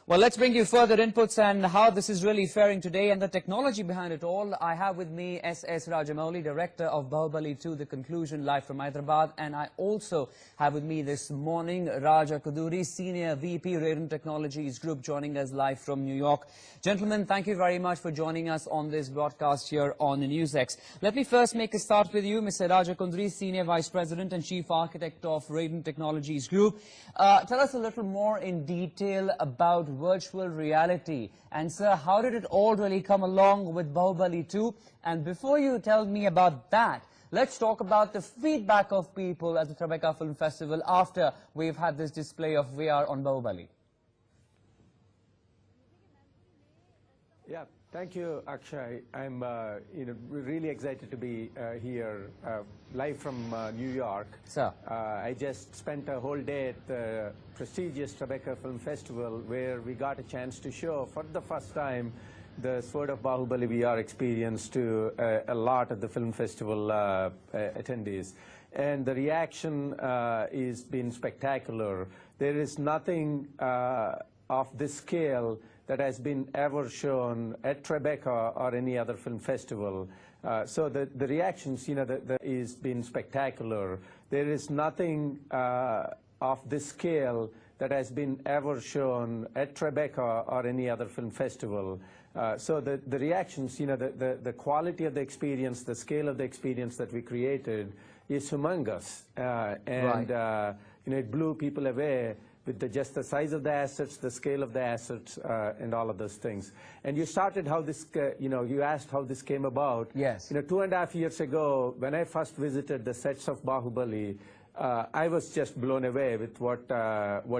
Well, let's bring you further inputs on how this is really faring today and the technology behind it all. I have with me S.S. Rajamouli, director of Bahubali 2, The Conclusion, live from Hyderabad. And I also have with me this morning Raja Kuduri, Senior VP, Raiden Technologies Group, joining us live from New York. Gentlemen, thank you very much for joining us on this broadcast here on the NewsX. Let me first make a start with you, Mr. Raja Kuduri, Senior Vice President and Chief Architect of Raiden Technologies Group. Tell us a little more in detail about virtual reality. And sir, how did it all really come along with Bahubali 2? And before you tell me about that, let's talk about the feedback of people at the Tribeca Film Festival after we've had this display of VR on Bahubali. Yeah, thank you, Akshay. I'm really excited to be here live from New York. Sir. I just spent a whole day at the prestigious Tribeca Film Festival where we got a chance to show for the first time the Sword of Bahubali VR experience to a lot of the film festival attendees. And the reaction has been spectacular. There is nothing of this scale that has been ever shown at Tribeca or any other film festival. So the reactions, is been spectacular. There is nothing of this scale that has been ever shown at Tribeca or any other film festival. So the reactions, the quality of the experience, the scale of the experience that we created is humongous. It blew people away with just the size of the assets, the scale of the assets, and all of those things. And you started how this, you asked how this came about. Yes. 2.5 years ago, when I first visited the sets of Bahubali, I was just blown away with what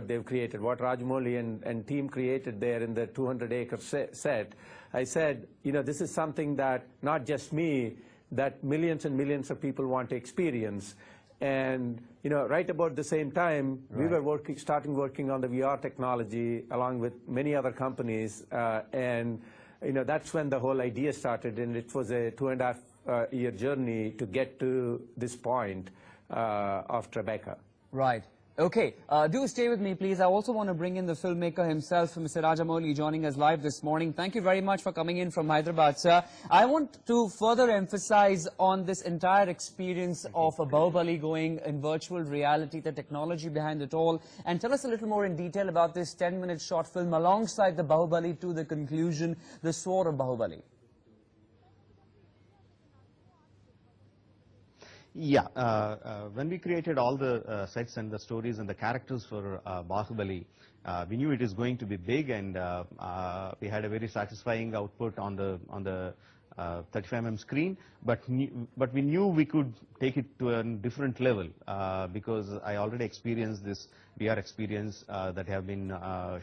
they've created, what Rajamouli and team created there in the 200-acre set. I said, this is something that not just me, that millions and millions of people want to experience. And right about the same time, we were starting working on the VR technology along with many other companies, and that's when the whole idea started, and it was a 2.5 year journey to get to this point of Tribeca. Right. Okay, do stay with me, please. I also want to bring in the filmmaker himself, Mr. Rajamouli, joining us live this morning. Thank you very much for coming in from Hyderabad, sir. I want to further emphasize on this entire experience of a Bahubali going in virtual reality, the technology behind it all, and tell us a little more in detail about this 10-minute short film alongside the Bahubali 2, The Conclusion, The Sword of Bahubali. Yeah, when we created all the sets and the stories and the characters for Bahubali, we knew it is going to be big, and we had a very satisfying output on the 35mm screen. But we knew we could take it to a different level because I already experienced this VR experience that have been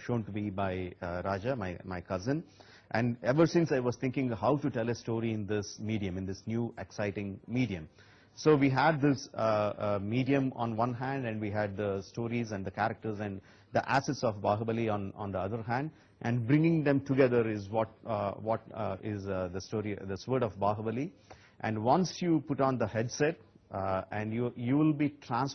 shown to me by Raja, my cousin. And ever since I was thinking how to tell a story in this medium, in this new exciting medium. So we had this medium on one hand, and we had the stories and the characters and the assets of Bahubali on the other hand, and bringing them together is what is the story, the Sword of Bahubali. And once you put on the headset, and you will be transferred